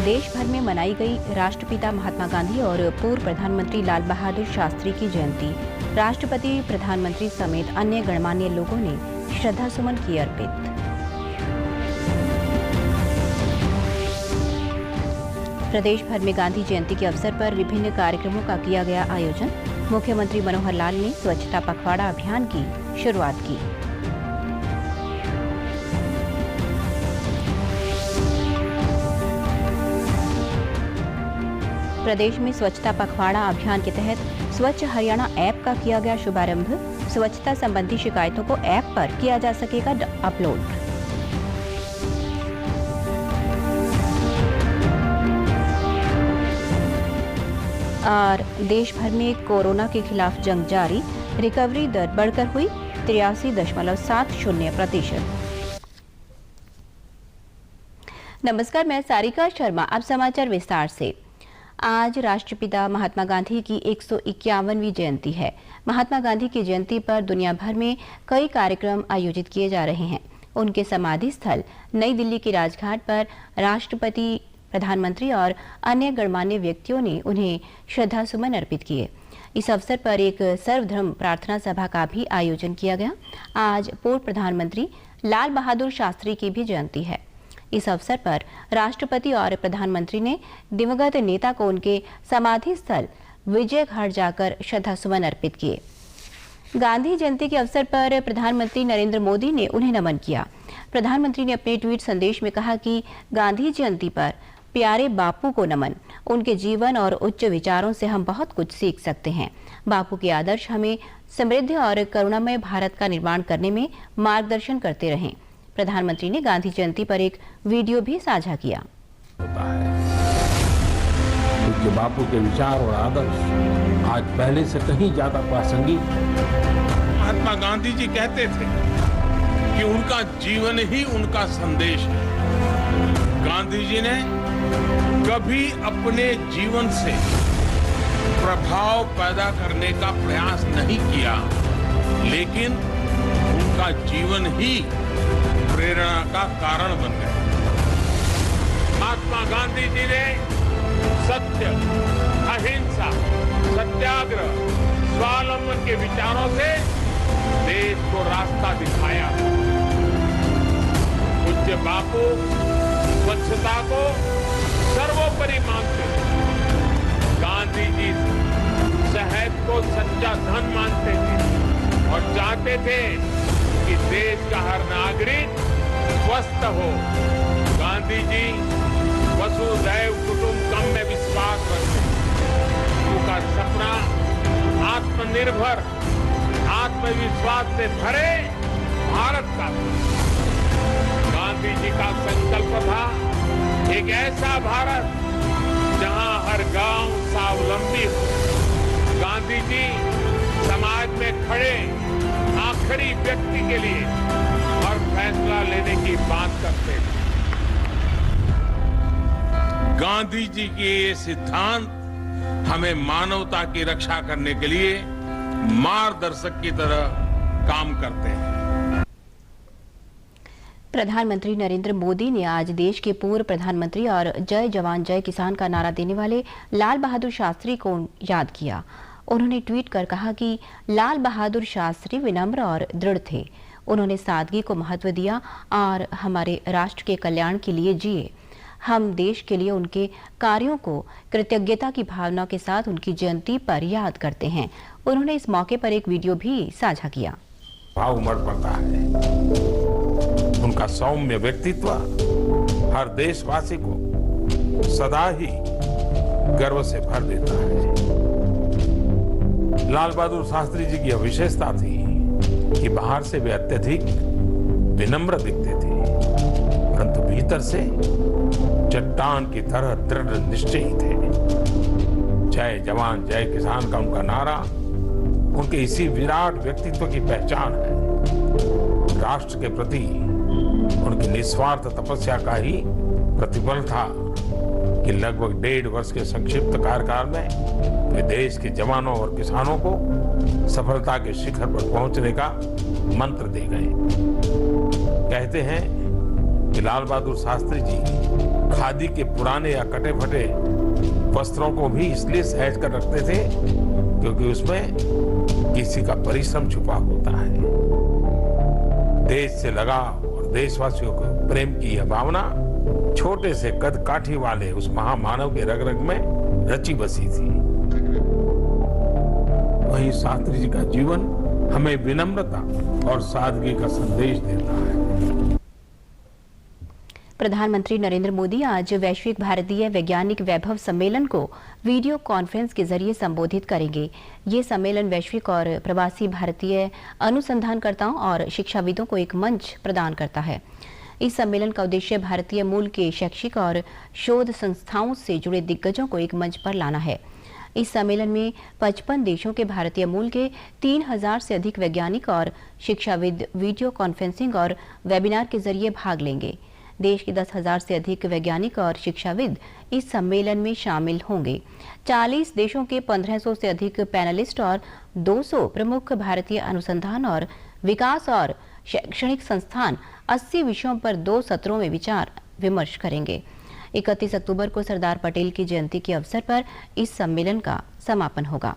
देश भर में मनाई गई राष्ट्रपिता महात्मा गांधी और पूर्व प्रधानमंत्री लाल बहादुर शास्त्री की जयंती। राष्ट्रपति, प्रधानमंत्री समेत अन्य गणमान्य लोगों ने श्रद्धा सुमन किए अर्पित। प्रदेश भर में गांधी जयंती के अवसर पर विभिन्न कार्यक्रमों का किया गया आयोजन। मुख्यमंत्री मनोहर लाल ने स्वच्छता पखवाड़ा अभियान की शुरुआत की। प्रदेश में स्वच्छता पखवाड़ा अभियान के तहत स्वच्छ हरियाणा ऐप का किया गया शुभारंभ। स्वच्छता संबंधी शिकायतों को ऐप पर किया जा सकेगा अपलोड। और देश भर में कोरोना के खिलाफ जंग जारी। रिकवरी दर बढ़कर हुई 83.70%। नमस्कार, मैं सारिका शर्मा। अब समाचार विस्तार से। आज राष्ट्रपिता महात्मा गांधी की 151वीं जयंती है। महात्मा गांधी की जयंती पर दुनिया भर में कई कार्यक्रम आयोजित किए जा रहे हैं। उनके समाधि स्थल नई दिल्ली के राजघाट पर राष्ट्रपति, प्रधानमंत्री और अन्य गणमान्य व्यक्तियों ने उन्हें श्रद्धा सुमन अर्पित किए। इस अवसर पर एक सर्वधर्म प्रार्थना सभा का भी आयोजन किया गया। आज पूर्व प्रधानमंत्री लाल बहादुर शास्त्री की भी जयंती है। इस अवसर पर राष्ट्रपति और प्रधानमंत्री ने दिवंगत नेता को उनके समाधि स्थल विजय घाट जाकर श्रद्धा सुमन अर्पित किए। गांधी जयंती के अवसर पर प्रधानमंत्री नरेंद्र मोदी ने उन्हें नमन किया। प्रधानमंत्री ने अपने ट्वीट संदेश में कहा कि गांधी जयंती पर प्यारे बापू को नमन। उनके जीवन और उच्च विचारों से हम बहुत कुछ सीख सकते हैं। बापू के आदर्श हमें समृद्ध और करुणामय भारत का निर्माण करने में मार्गदर्शन करते रहें। प्रधानमंत्री ने गांधी जयंती पर एक वीडियो भी साझा किया। उनके बापू के विचार और आदर्श आज पहले से कहीं ज्यादा प्रासंगिक। महात्मा गांधी जी कहते थे कि उनका जीवन ही उनका संदेश है। गांधी जी ने कभी अपने जीवन से प्रभाव पैदा करने का प्रयास नहीं किया, लेकिन उनका जीवन ही प्रेरणा का कारण बन गया। महात्मा गांधी जी ने सत्य, अहिंसा, सत्याग्रह, स्वावलंबन के विचारों से देश को रास्ता दिखाया। पूज्य बापू स्वच्छता को सर्वोपरि मानते थे। गांधी जी शहद को सच्चा धन मानते थे और चाहते थे कि देश का हर नागरिक स्वस्थ हो। गांधी जी वसुधैव कुटुंबकम में विश्वास रखते। उनका सपना आत्मनिर्भर, आत्मविश्वास से भरे भारत का। गांधी जी का संकल्प था एक ऐसा भारत जहां हर गांव स्वावलंबी हो। गांधी जी समाज में खड़े आखिरी व्यक्ति के लिए और फैसला लेने की बात करते हैं। गांधी जी के ये सिद्धांत हमें मानवता की रक्षा करने के लिए मार्गदर्शक की तरह काम करते हैं। प्रधानमंत्री नरेंद्र मोदी ने आज देश के पूर्व प्रधानमंत्री और जय जवान जय किसान का नारा देने वाले लाल बहादुर शास्त्री को याद किया। उन्होंने ट्वीट कर कहा कि लाल बहादुर शास्त्री विनम्र और दृढ़ थे। उन्होंने सादगी को महत्व दिया और हमारे राष्ट्र के कल्याण के लिए जिए। हम देश के लिए उनके कार्यों को कृतज्ञता की भावना के साथ उनकी जयंती पर याद करते हैं। उन्होंने इस मौके पर एक वीडियो भी साझा किया। भाव उमड़ पड़ता है। उनका सौम्य व्यक्तित्व हर देशवासी को सदा ही गर्व से भर देता है। लाल बहादुर शास्त्री जी की यह विशेषता थी कि बाहर से वे अत्यधिक विनम्र दिखते थे, परंतु भीतर से चट्टान की तरह दृढ़ निश्चयी थे। जय जवान जय किसान का उनका नारा उनके इसी विराट व्यक्तित्व की पहचान है। राष्ट्र के प्रति उनकी निस्वार्थ तपस्या का ही प्रतिफल था कि लगभग 1.5 वर्ष के संक्षिप्त कार्यकाल में वे देश के जवानों और किसानों को सफलता के शिखर पर पहुंचने का मंत्र दे गए। कहते हैं कि लाल बहादुर शास्त्री जी खादी के पुराने या कटे फटे वस्त्रों को भी इसलिए सहेज कर रखते थे क्योंकि उसमें किसी का परिश्रम छुपा होता है। देश से लगाव और देशवासियों को प्रेम की यह भावना छोटे से कद काठी वाले उस महामानव के रग रग में रची बसी थी। वहीं शास्त्री जी का जीवन हमें विनम्रता और सादगी का संदेश देता है। प्रधानमंत्री नरेंद्र मोदी आज वैश्विक भारतीय वैज्ञानिक वैभव सम्मेलन को वीडियो कॉन्फ्रेंस के जरिए संबोधित करेंगे। ये सम्मेलन वैश्विक और प्रवासी भारतीय अनुसंधानकर्ताओं और शिक्षाविदों को एक मंच प्रदान करता है। इस सम्मेलन का उद्देश्य भारतीय मूल के शैक्षिक और शोध संस्थाओं से जुड़े दिग्गजों को एक मंच पर लाना है। इस सम्मेलन में 55 देशों के भारतीय मूल के 3000 से अधिक वैज्ञानिक और शिक्षाविद वीडियो कॉन्फ्रेंसिंग और वेबिनार के जरिए भाग लेंगे। देश के 10,000 से अधिक वैज्ञानिक और शिक्षाविद इस सम्मेलन में शामिल होंगे। 40 देशों के 1500 से अधिक पैनलिस्ट और 200 प्रमुख भारतीय अनुसंधान और विकास और शैक्षणिक संस्थान 80 विषयों पर 2 सत्रों में विचार विमर्श करेंगे। 31 अक्टूबर को सरदार पटेल की जयंती के अवसर पर इस सम्मेलन का समापन होगा।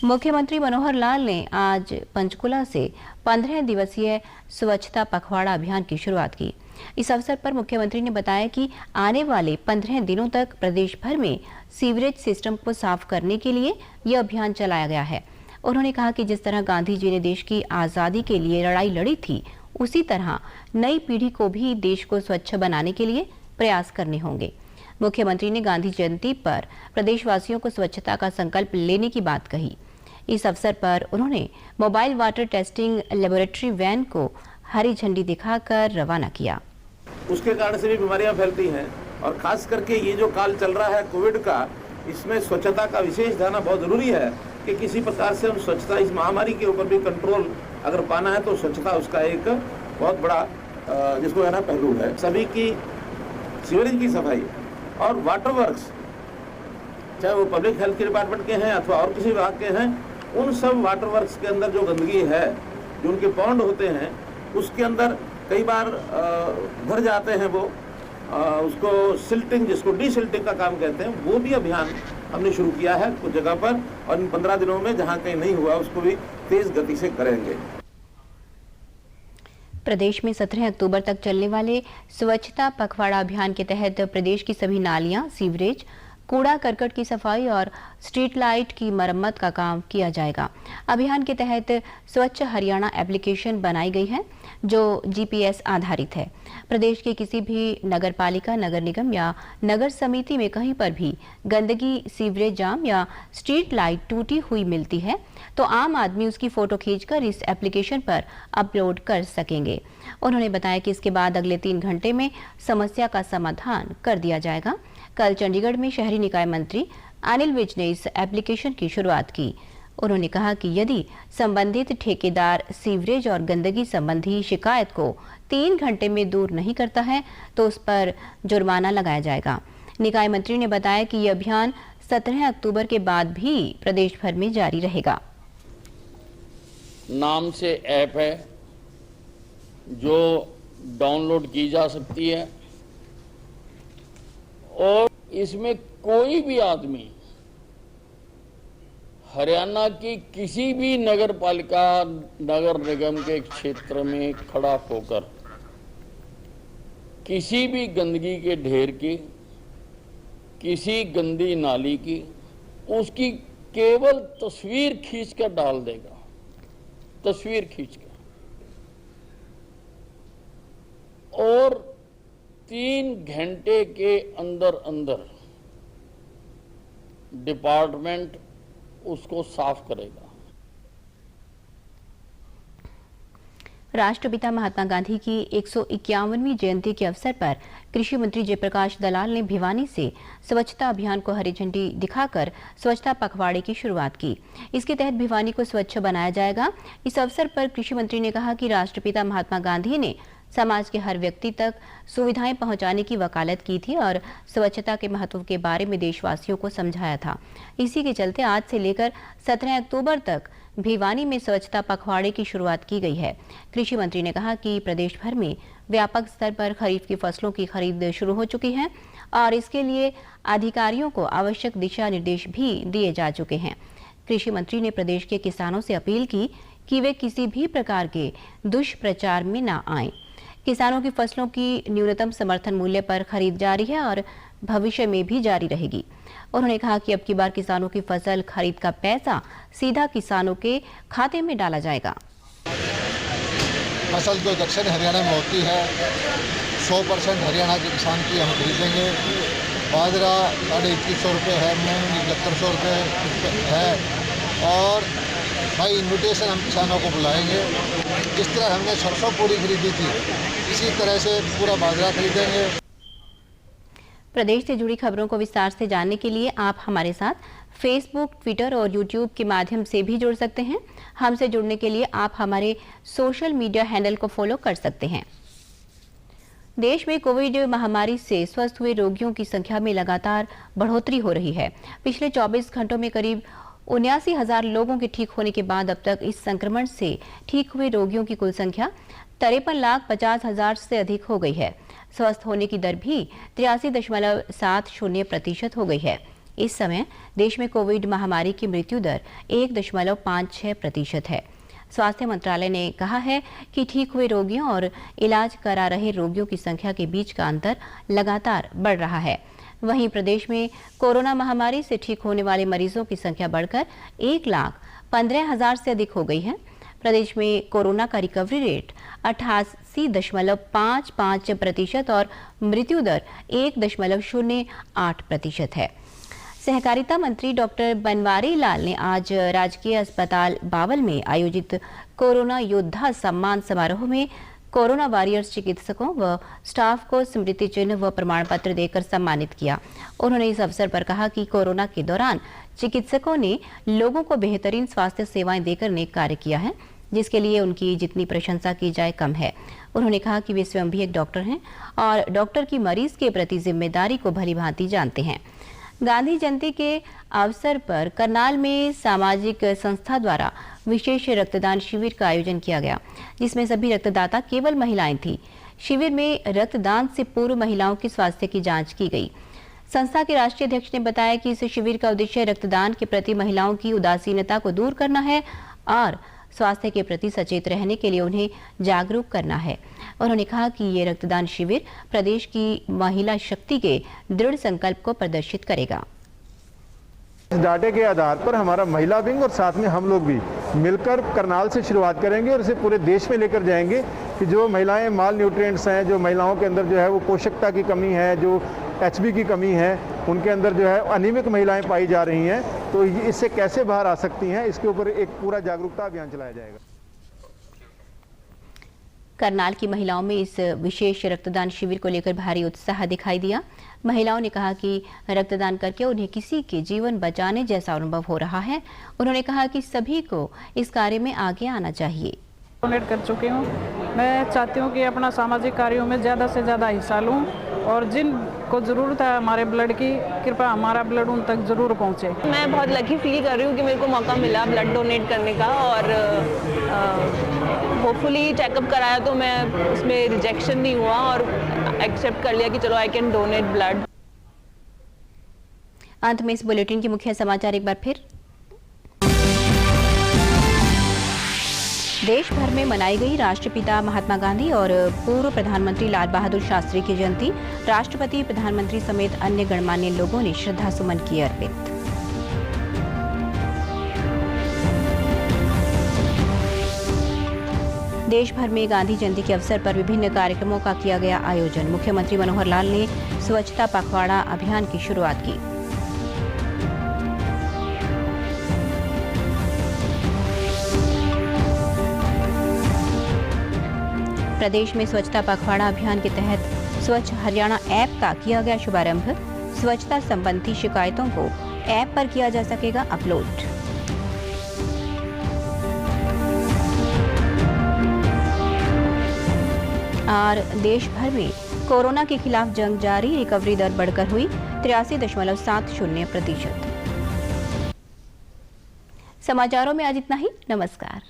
मुख्यमंत्री मनोहर लाल ने आज पंचकुला से 15 दिवसीय स्वच्छता पखवाड़ा अभियान की शुरुआत की। इस अवसर पर मुख्यमंत्री ने बताया कि आने वाले 15 दिनों तक प्रदेश भर में सीवरेज सिस्टम को साफ करने के लिए यह अभियान चलाया गया है। उन्होंने कहा कि जिस तरह गांधी जी ने देश की आजादी के लिए लड़ाई लड़ी थी, उसी तरह नई पीढ़ी को भी देश को स्वच्छ बनाने के लिए प्रयास करने होंगे। मुख्यमंत्री ने गांधी जयंती पर प्रदेशवासियों को स्वच्छता का संकल्प लेने की बात कही। इस अवसर पर उन्होंने mobile water testing laboratory van को हरी झंडी दिखाकर रवाना किया। उसके कारण से भी बीमारियां फैलती हैं और खास करके ये जो काल चल रहा है कोविड का, इसमें स्वच्छता का विशेष ध्यान बहुत जरूरी है कि किसी प्रकार से हम स्वच्छता, इस महामारी के ऊपर भी कंट्रोल अगर पाना है तो स्वच्छता उसका एक बहुत बड़ा जिसको कहना पहलू है। सभी की सीवरेज की सफाई और वाटर वर्क्स, चाहे वो पब्लिक हेल्थ के डिपार्टमेंट के हैं अथवा और किसी विभाग के हैं, उन सब वाटर वर्क्स के अंदर जो गंदगी है, जो उनके पॉन्ड होते हैं, उसके अंदर कई बार भर जाते हैं वो, उसको सिल्टिंग, जिसको डीसिल्टिंग का काम कहते हैं, वो भी अभियान हमने शुरू किया है कुछ जगह पर, और इन 15 दिनों में जहां कहीं नहीं हुआ उसको भी तेज गति से करेंगे। प्रदेश में 17 अक्टूबर तक चलने वाले स्वच्छता पखवाड़ा अभियान के तहत प्रदेश की सभी नालियां, सीवरेज, कूड़ा करकट की सफाई और स्ट्रीट लाइट की मरम्मत का काम किया जाएगा। अभियान के तहत स्वच्छ हरियाणा एप्लीकेशन बनाई गई है जो जीपीएस आधारित है। प्रदेश के किसी भी नगर पालिका, नगर निगम या नगर समिति में कहीं पर भी गंदगी, सीवरेज जाम या स्ट्रीट लाइट टूटी हुई मिलती है तो आम आदमी उसकी फोटो खींचकर इस एप्लीकेशन पर अपलोड कर सकेंगे। उन्होंने बताया कि इसके बाद अगले 3 घंटे में समस्या का समाधान कर दिया जाएगा। कल चंडीगढ़ में शहरी निकाय मंत्री अनिल विज ने इस एप्लीकेशन की शुरुआत की। उन्होंने कहा कि यदि संबंधित ठेकेदार सीवरेज और गंदगी संबंधी शिकायत को 3 घंटे में दूर नहीं करता है तो उस पर जुर्माना लगाया जाएगा। निकाय मंत्री ने बताया कि यह अभियान 17 अक्टूबर के बाद भी प्रदेश भर में जारी रहेगा। नाम से ऐप है जो डाउनलोड की जा सकती है और इसमें कोई भी आदमी हरियाणा की किसी भी नगर पालिका, नगर निगम के क्षेत्र में खड़ा होकर किसी भी गंदगी के ढेर की, किसी गंदी नाली की, उसकी केवल तस्वीर खींचकर डाल देगा, तस्वीर खींचकर, और 3 घंटे के अंदर अंदर डिपार्टमेंट उसको साफ करेगा। राष्ट्रपिता महात्मा गांधी की 151वीं जयंती के अवसर पर कृषि मंत्री जयप्रकाश दलाल ने भिवानी से स्वच्छता अभियान को हरी झंडी दिखाकर स्वच्छता पखवाड़े की शुरुआत की। इसके तहत भिवानी को स्वच्छ बनाया जाएगा। इस अवसर पर कृषि मंत्री ने कहा कि राष्ट्रपिता महात्मा गांधी ने समाज के हर व्यक्ति तक सुविधाएं पहुंचाने की वकालत की थी और स्वच्छता के महत्व के बारे में देशवासियों को समझाया था। इसी के चलते आज से लेकर 17 अक्टूबर तक भिवानी में स्वच्छता पखवाड़े की शुरुआत की गई है। कृषि मंत्री ने कहा कि प्रदेश भर में व्यापक स्तर पर खरीफ की फसलों की खरीद शुरू हो चुकी है और इसके लिए अधिकारियों को आवश्यक दिशा निर्देश भी दिए जा चुके हैं। कृषि मंत्री ने प्रदेश के किसानों से अपील की कि वे किसी भी प्रकार के दुष्प्रचार में न आएं। किसानों की फसलों की न्यूनतम समर्थन मूल्य पर खरीद जारी है और भविष्य में भी जारी रहेगी। उन्होंने कहा कि अब की बार किसानों की फसल खरीद का पैसा सीधा किसानों के खाते में डाला जाएगा। फसल जो दक्षिण हरियाणा में होती है 100% हरियाणा के किसान की हम खरीदेंगे। बाजरा 2150 रुपये है, मूंग 7100 रुपये है और भाई इन्विटेशन हम किसानों को बुलाएंगे। जिस तरह हमने सरसों पूरी खरीदी थी इसी तरह से पूरा बाजरा खरीदेंगे। प्रदेश से जुड़ी खबरों को विस्तार से जानने के लिए आप हमारे साथ फेसबुक, ट्विटर और यूट्यूब के माध्यम से भी जुड़ सकते हैं। हमसे जुड़ने के लिए आप हमारे सोशल मीडिया हैंडल को फॉलो कर सकते हैं। देश में कोविड महामारी से स्वस्थ हुए रोगियों की संख्या में लगातार बढ़ोतरी हो रही है। पिछले 24 घंटों में करीब 79,000 लोगों के ठीक होने के बाद अब तक इस संक्रमण से ठीक हुए रोगियों की कुल संख्या 53,50,000 से अधिक हो गई है। स्वस्थ होने की दर भी 83.70% हो गई है। इस समय देश में कोविड महामारी की मृत्यु दर 1.56% है। स्वास्थ्य मंत्रालय ने कहा है कि ठीक हुए रोगियों और इलाज करा रहे रोगियों की संख्या के बीच का अंतर लगातार बढ़ रहा है। वहीं प्रदेश में कोरोना महामारी से ठीक होने वाले मरीजों की संख्या बढ़कर 1,15,000 से अधिक हो गई है। प्रदेश में कोरोना का रिकवरी रेट 88.55% और मृत्यु दर 1.08% है। सहकारिता मंत्री डॉक्टर बनवारी लाल ने आज राजकीय अस्पताल बावल में आयोजित कोरोना योद्धा सम्मान समारोह में कोरोना वॉरियर्स चिकित्सकों व स्टाफ को स्मृति चिन्ह व प्रमाण पत्र देकर सम्मानित किया। उन्होंने इस अवसर पर कहा कि कोरोना के दौरान चिकित्सकों ने लोगों को बेहतरीन स्वास्थ्य सेवाएं देकर नेक कार्य किया है, जिसके लिए उनकी जितनी प्रशंसा की जाए कम है। उन्होंने कहा कि वे स्वयं भी एक डॉक्टर हैं और डॉक्टर की मरीज के प्रति जिम्मेदारी को भलीभांति जानते हैं। गांधी जयंती के अवसर पर करनाल में सामाजिक संस्था द्वारा विशेष रक्तदान शिविर का आयोजन किया गया, जिसमें सभी रक्तदाता केवल महिलाएं थी। शिविर में रक्तदान से पूर्व महिलाओं की स्वास्थ्य की जांच की गई। संस्था के राष्ट्रीय अध्यक्ष ने बताया कि इस शिविर का उद्देश्य रक्तदान के प्रति महिलाओं की उदासीनता को दूर करना है और स्वास्थ्य के प्रति सचेत रहने के लिए उन्हें जागरूक करना है। उन्होंने कहा कि ये रक्तदान शिविर प्रदेश की महिला शक्ति के दृढ़ संकल्प को प्रदर्शित करेगा। इस डाटे के आधार पर हमारा महिला विंग और साथ में हम लोग भी मिलकर करनाल से शुरुआत करेंगे और इसे पूरे देश में लेकर जाएंगे कि जो महिलाएं माल न्यूट्रिएंट्स हैं, जो महिलाओं के अंदर जो है वो पोषकता की कमी है, जो HB की कमी है, उनके अंदर जो है अनियमित महिलाएं पाई जा रही हैं, तो इससे कैसे बाहर आ सकती हैं, इसके ऊपर एक पूरा जागरूकता अभियान चलाया जाएगा। करनाल की महिलाओं में इस विशेष रक्तदान शिविर को लेकर भारी उत्साह दिखाई दिया। महिलाओं ने कहा कि रक्तदान करके उन्हें किसी के जीवन बचाने जैसा अनुभव हो रहा है। उन्होंने कहा कि सभी को इस कार्य में आगे आना चाहिए। डोनेट कर चुकी हूँ। मैं चाहती हूँ कि अपना सामाजिक कार्यों में ज़्यादा से ज़्यादा हिस्सा लूँ और जिनको ज़रूरत है हमारे ब्लड की, कृपया हमारा ब्लड उन तक ज़रूर पहुँचे। मैं बहुत लकी फील कर रही हूँ कि मेरे को मौका मिला ब्लड डोनेट करने का और होपफुली चेकअप कराया तो मैं उसमें रिजेक्शन नहीं हुआ और एक्सेप्ट कर लिया कि चलो आई कैन डोनेट ब्लड। अंत में इस बुलेटिन के मुख्य समाचार एक बार फिर। देश भर में मनाई गई राष्ट्रपिता महात्मा गांधी और पूर्व प्रधानमंत्री लाल बहादुर शास्त्री की जयंती। राष्ट्रपति, प्रधानमंत्री समेत अन्य गणमान्य लोगों ने श्रद्धा सुमन किए अर्पित। देश भर में गांधी जयंती के अवसर पर विभिन्न कार्यक्रमों का किया गया आयोजन। मुख्यमंत्री मनोहर लाल ने स्वच्छता पखवाड़ा अभियान की शुरुआत की। प्रदेश में स्वच्छता पखवाड़ा अभियान के तहत स्वच्छ हरियाणा ऐप का किया गया शुभारंभ। स्वच्छता संबंधी शिकायतों को ऐप पर किया जा सकेगा अपलोड। और देश भर में कोरोना के खिलाफ जंग जारी, रिकवरी दर बढ़कर हुई 83.70%। समाचारों में आज इतना ही। नमस्कार।